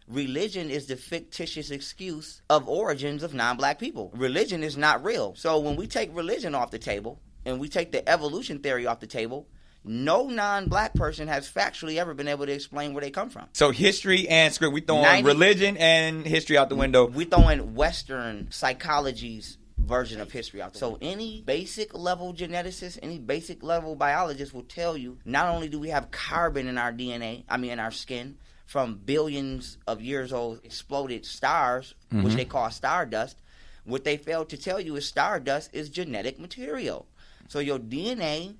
religion is the fictitious excuse of origins of non-black people. Religion is not real. So when we take religion off the table and we take the evolution theory off the table, no non-black person has factually ever been able to explain where they come from. So history and script, we throwing religion and history out the window. We throwing Western psychology's version of history out there. So any basic level geneticist, any basic level biologist will tell you not only do we have carbon in our DNA, in our skin, from billions of years old exploded stars, which they call stardust, what they fail to tell you is stardust is genetic material. So your DNA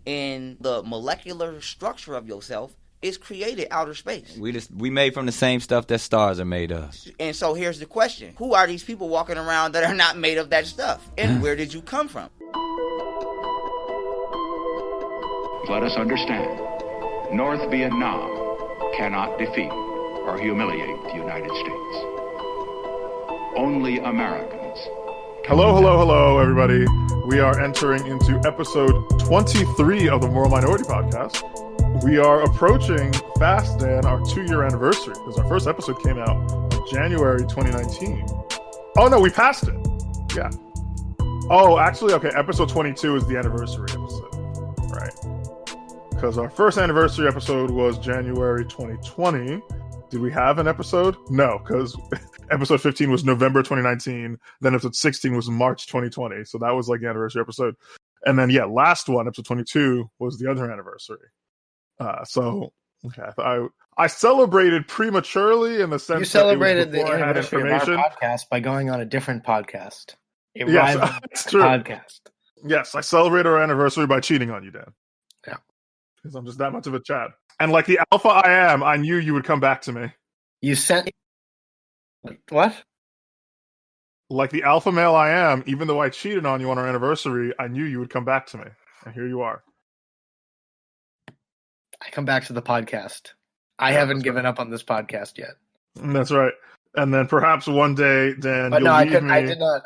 and the molecular structure of yourself is created outer space. We made from the same stuff that stars are made of. And so here's the question. Who are these people walking around that are not made of that stuff? And where did you come from? Let us understand. North Vietnam cannot defeat or humiliate the United States. Only Americans. Hello, everybody. We are entering into episode 23 of the Moral Minority Podcast. We are approaching fast, Dan, our 2-year anniversary, because our first episode came out in January 2019. Oh, no, we passed it. Yeah. Oh, actually, okay, episode 22 is the anniversary episode, right? Because our first anniversary episode was January 2020. Did we have an episode? No, because episode 15 was November 2019. Then episode 16 was March 2020. So that was like the anniversary episode. And then, last one, episode 22, was the other anniversary. I celebrated prematurely in the sense you celebrated that the anniversary of our podcast by going on a different podcast. Yes, that's true. Podcast. Yes, I celebrated our anniversary by cheating on you, Dan. Yeah, because I'm just that much of a Chad. And like the alpha I am, I knew you would come back to me. You sent what? Like the alpha male I am, even though I cheated on you on our anniversary, I knew you would come back to me, and here you are. I come back to the podcast. I haven't given up on this podcast yet. That's right. And then perhaps one day, Dan. But no, I couldn't. I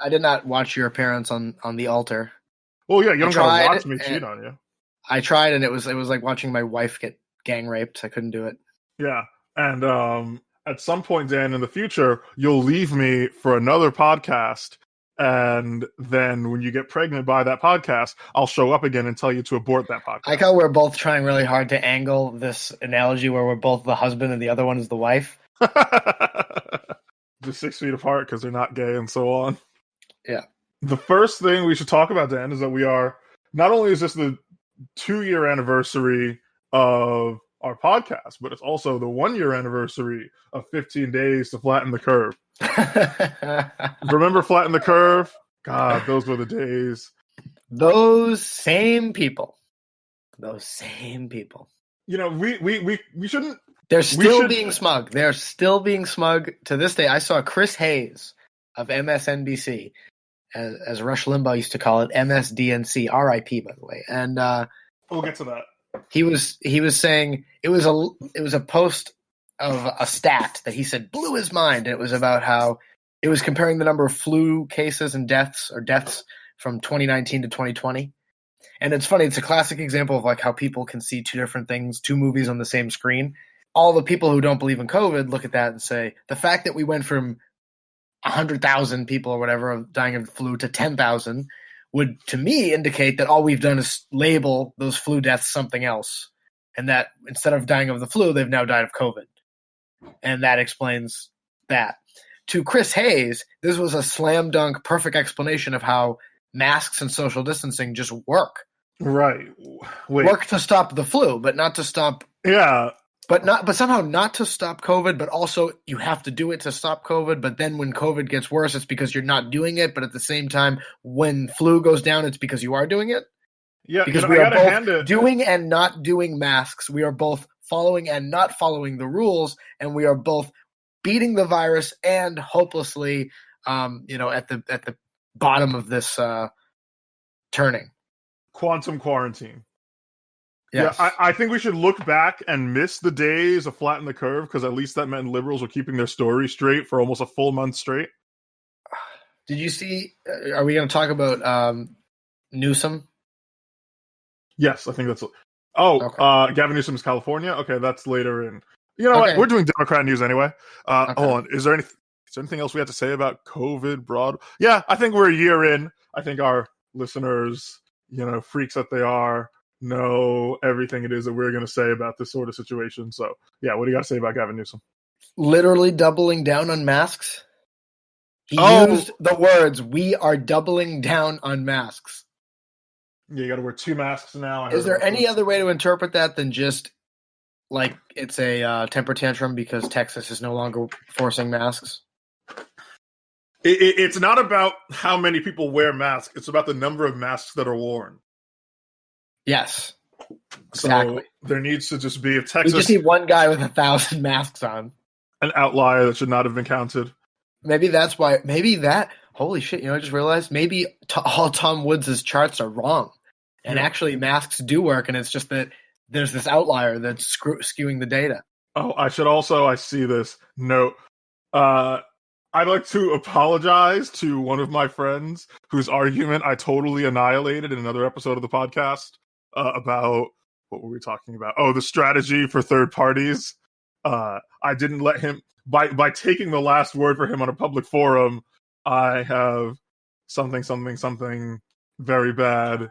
did not watch your appearance on the altar. Well, yeah, you don't gotta watch me cheat on you. I tried, and it was like watching my wife get gang raped. I couldn't do it. Yeah, and at some point, Dan, in the future, you'll leave me for another podcast. And then when you get pregnant by that podcast, I'll show up again and tell you to abort that podcast. I like how we're both trying really hard to angle this analogy where we're both the husband and the other one is the wife. Just 6 feet apart because they're not gay and so on. Yeah. The first thing we should talk about, Dan, is that we are, not only is this the 2-year anniversary of our podcast, but it's also the 1-year anniversary of 15 days to flatten the curve. Remember Flatten the Curve? God, those were the days. Those same people. You know, we shouldn't. They're still being smug. They're still being smug to this day. I saw Chris Hayes of MSNBC, as Rush Limbaugh used to call it, MSDNC, RIP, by the way. And we'll get to that. He was saying it was a post of a stat that he said blew his mind. And it was about how it was comparing the number of flu cases and deaths from 2019 to 2020. And it's funny. It's a classic example of like how people can see two different things, two movies on the same screen. All the people who don't believe in COVID look at that and say, the fact that we went from 100,000 people or whatever dying of the flu to 10,000 would, to me, indicate that all we've done is label those flu deaths something else. And that instead of dying of the flu, they've now died of COVID. And that explains that. To Chris Hayes, this was a slam dunk, perfect explanation of how masks and social distancing just work. Right. Work to stop the flu, but not to stop. Yeah. But somehow not to stop COVID, but also you have to do it to stop COVID. But then when COVID gets worse, it's because you're not doing it. But at the same time, when flu goes down, it's because you are doing it. Yeah, because we are both doing and not doing masks. We are both following and not following the rules, and we are both beating the virus and hopelessly, at the bottom of this turning. Quantum quarantine. Yes. Yeah, I think we should look back and miss the days of Flatten the Curve, because at least that meant liberals were keeping their story straight for almost a full month straight. Did you see? Are we going to talk about Newsom? Yes, I think that's. Oh, okay. Gavin Newsom's California. Okay, that's later in. You know Okay. what? We're doing Democrat news anyway. Okay. Hold on. Is there anything else we have to say about COVID broad? Yeah, I think we're a year in. I think our listeners, freaks that they are, know everything it is that we're going to say about this sort of situation. So, yeah, what do you got to say about Gavin Newsom? Literally doubling down on masks. He used the words, "We are doubling down on masks." Yeah, you got to wear 2 masks now. Is there any other way to interpret that than just like it's a temper tantrum because Texas is no longer forcing masks? It's not about how many people wear masks. It's about the number of masks that are worn. Yes. Exactly. So there needs to just be, if Texas... We just need one guy with 1,000 masks on. An outlier that should not have been counted. Maybe that's why... Holy shit, I just realized maybe all Tom Woods' charts are wrong. And actually masks do work, and it's just that there's this outlier that's skewing the data. Oh, I see this note. I'd like to apologize to one of my friends whose argument I totally annihilated in another episode of the podcast about, what were we talking about? Oh, the strategy for third parties. I didn't let him, by taking the last word for him on a public forum, I have something very bad.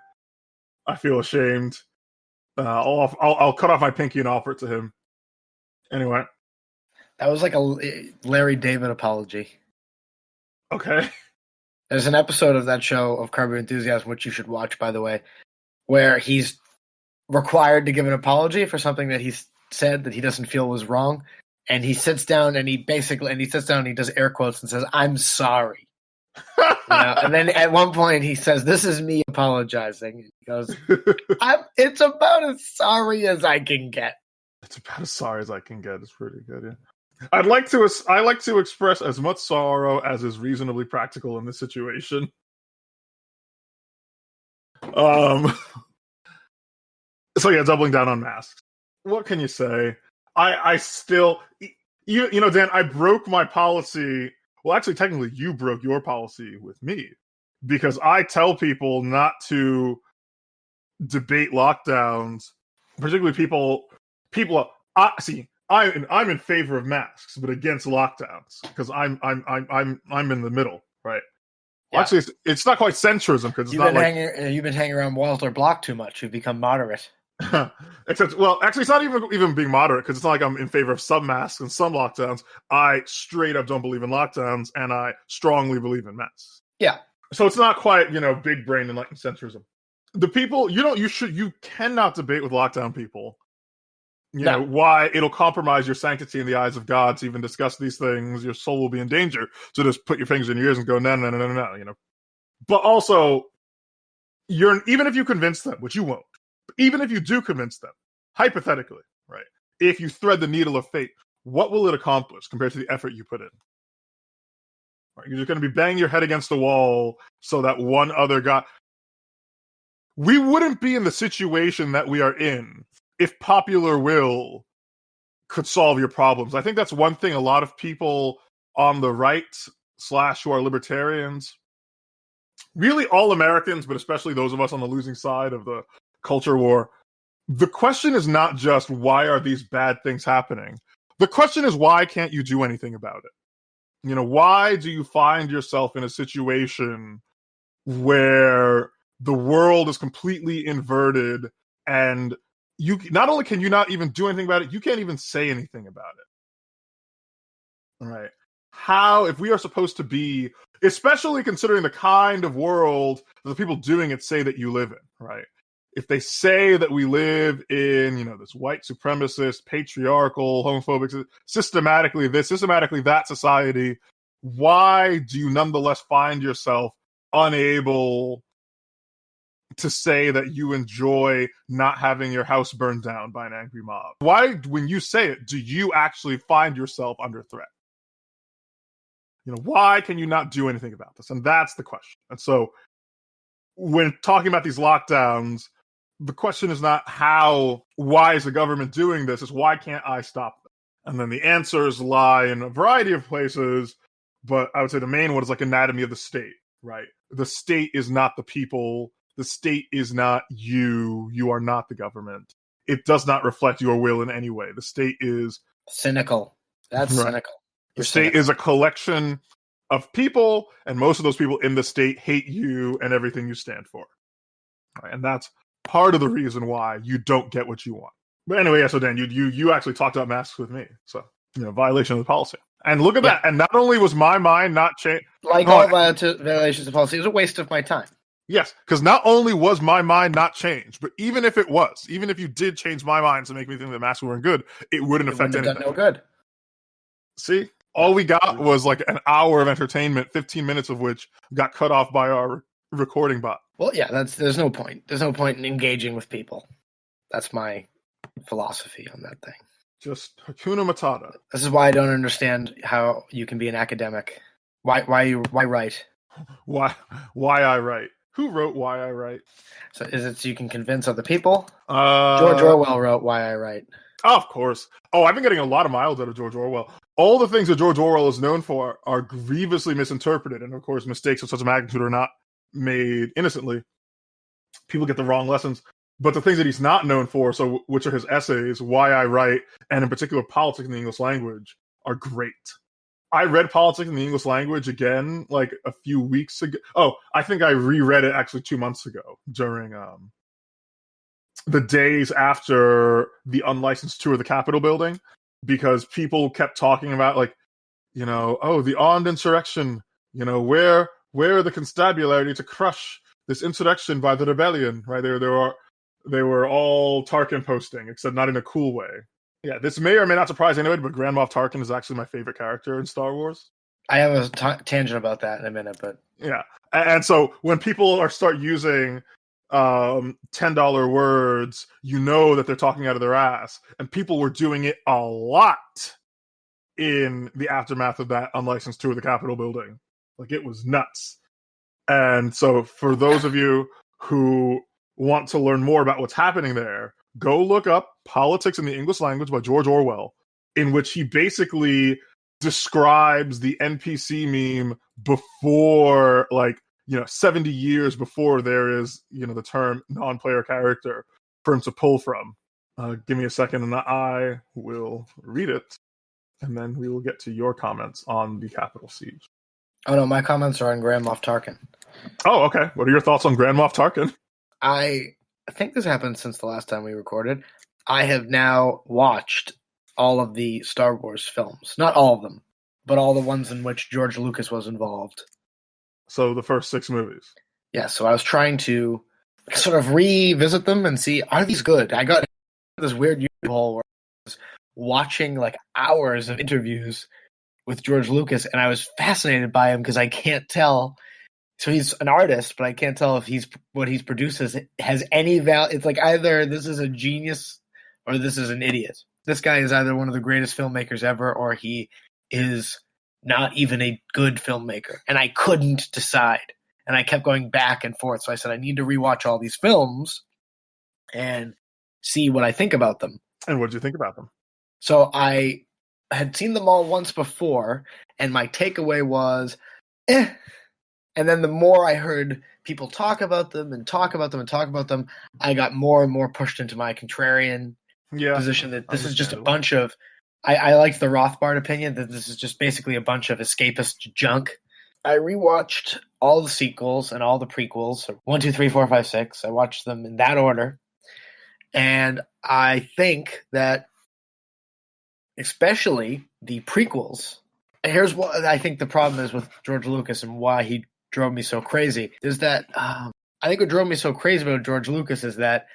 I feel ashamed. I'll cut off my pinky and offer it to him. Anyway. That was like a Larry David apology. Okay. There's an episode of that show of Curb Your Enthusiasm, which you should watch, by the way, where he's required to give an apology for something that he said that he doesn't feel was wrong. And he sits down and he does air quotes and says, "I'm sorry." And then at one point he says, "This is me apologizing." He goes, "It's about as sorry as I can get." It's about as sorry as I can get. It's pretty good, yeah. I like to express as much sorrow as is reasonably practical in this situation. So yeah, doubling down on masks. What can you say? I still, Dan, I broke my policy. Well, actually, technically, you broke your policy with me because I tell people not to debate lockdowns, particularly people. I'm in favor of masks, but against lockdowns because I'm in the middle, right? Yeah. Well, actually, it's not quite centrism because you've been hanging around Walter Block too much. You've become moderate. Except, well, actually, it's not even being moderate because it's not like I'm in favor of some masks and some lockdowns. I straight up don't believe in lockdowns, and I strongly believe in masks. Yeah. So it's not quite big brain and like centrism. The people you cannot debate with lockdown people. You know why it'll compromise your sanctity in the eyes of God to even discuss these things. Your soul will be in danger. So just put your fingers in your ears and go, no. But also, even if you convince them, which you won't, even if you do convince them, hypothetically, right? If you thread the needle of fate, what will it accomplish compared to the effort you put in? Right? You're just going to be banging your head against the wall so that one other guy. We wouldn't be in the situation that we are in if popular will could solve your problems. I think that's one thing a lot of people on the right / who are libertarians, really all Americans, but especially those of us on the losing side of the culture war, the question is not just why are these bad things happening? The question is why can't you do anything about it? Why do you find yourself in a situation where the world is completely inverted and you not only can you not even do anything about it, you can't even say anything about it. All right. How, if we are supposed to be, especially considering the kind of world that the people doing it say that you live in, right? If they say that we live in, this white supremacist, patriarchal, homophobic, systematically this, systematically that society, why do you nonetheless find yourself unable to say that you enjoy not having your house burned down by an angry mob? Why, when you say it, do you actually find yourself under threat? Why can you not do anything about this? And that's the question. And so when talking about these lockdowns, the question is not why is the government doing this? It's why can't I stop them? And then the answers lie in a variety of places, but I would say the main one is like anatomy of the state, right? The state is not the people. The state is not you. You are not the government. It does not reflect your will in any way. The state is Cynical. That's Right. cynical. The state is a collection of people, and most of those people in the state hate you and everything you stand for. Right? And that's part of the reason why you don't get what you want. But anyway, so Dan, you actually talked about masks with me, so violation of the policy. And look at that. And not only was my mind not changed, all violations of policy, it was a waste of my time. Yes, because not only was my mind not changed, but even if you did change my mind to make me think that masks weren't good, it wouldn't affect anything. Done no good. See, all we got was like an hour of entertainment, 15 minutes of which got cut off by our recording bot. Well, yeah, there's no point. There's no point in engaging with people. That's my philosophy on that thing. Just Hakuna Matata. This is why I don't understand how you can be an academic. Why write? Why I write? Who wrote Why I Write? So is it so you can convince other people? George Orwell wrote Why I Write. Oh, of course. Oh, I've been getting a lot of miles out of George Orwell. All the things that George Orwell is known for are grievously misinterpreted, and of course, mistakes of such a magnitude are not made innocently. People get the wrong lessons. But the things that he's not known for, so which are his essays, Why I Write, and in particular Politics in the English Language, are great. I read Politics in the English Language again like a few weeks ago. Oh, I think I reread it actually 2 months ago during the days after the unlicensed tour of the Capitol building, because people kept talking about the armed insurrection, where are the constabulary to crush this insurrection by the rebellion, right? They were all Tarkin posting, except not in a cool way. Yeah, this may or may not surprise anybody, but Grand Moff Tarkin is actually my favorite character in Star Wars. I have a tangent about that in a minute, but... Yeah, and so when people start using $10 words, that they're talking out of their ass. And people were doing it a lot in the aftermath of that unlicensed tour of the Capitol building. Like, it was nuts. And so for those of you who want to learn more about what's happening there, go look up Politics in the English Language by George Orwell, in which he basically describes the NPC meme before, 70 years before there is, the term non-player character for him to pull from. Give me a second and I will read it, and then we will get to your comments on the Capitol Siege. Oh no, my comments are on Grand Moff Tarkin. Oh, okay. What are your thoughts on Grand Moff Tarkin? I think this happened since the last time we recorded. I have now watched all of the Star Wars films. Not all of them, but all the ones in which George Lucas was involved. So the first 6 movies. Yeah, so I was trying to sort of revisit them and see, are these good? I got this weird YouTube hole where I was watching hours of interviews with George Lucas, and I was fascinated by him because I can't tell. So he's an artist, but I can't tell if what he's produces has any value. It's like either this is a genius or this is an idiot. This guy is either one of the greatest filmmakers ever, or he is not even a good filmmaker. And I couldn't decide. And I kept going back and forth. So I said, I need to rewatch all these films and see what I think about them. And what did you think about them? So I had seen them all once before, and my takeaway was, eh. And then the more I heard people talk about them and talk about them and talk about them, I got more and more pushed into my contrarian position that this is just a bunch of... I liked the Rothbard opinion that this is just basically a bunch of escapist junk. I rewatched all the sequels and all the prequels, 1, 2, 3, 4, 5, 6. I watched them in that order. And I think that especially the prequels, here's what I think the problem is with George Lucas and why he drove me so crazy, is that I think what drove me so crazy about George Lucas is that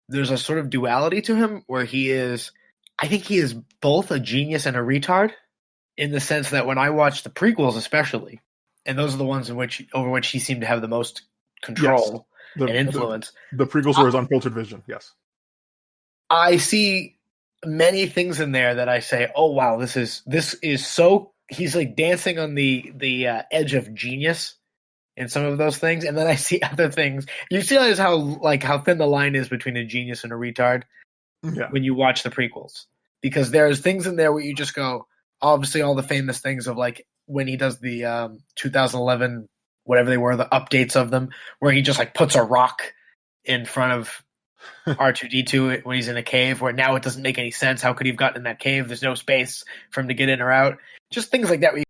there's a sort of duality to him where I think he is both a genius and a retard, in the sense that when I watch the prequels especially, and those are the ones over which he seemed to have the most control and influence. The prequels were his unfiltered vision, yes. I see many things in there that I say, oh wow, this is so, he's like dancing on the edge of genius in some of those things, and then I see other things. You realize how thin the line is between a genius and a retard when you watch the prequels, because there's things in there where you just go, obviously all the famous things of when he does the 2011 whatever they were, the updates of them, where he just puts a rock in front of R2-D2 when he's in a cave, where now it doesn't make any sense. How could he have gotten in that cave? There's no space for him to get in or out. Just things like that where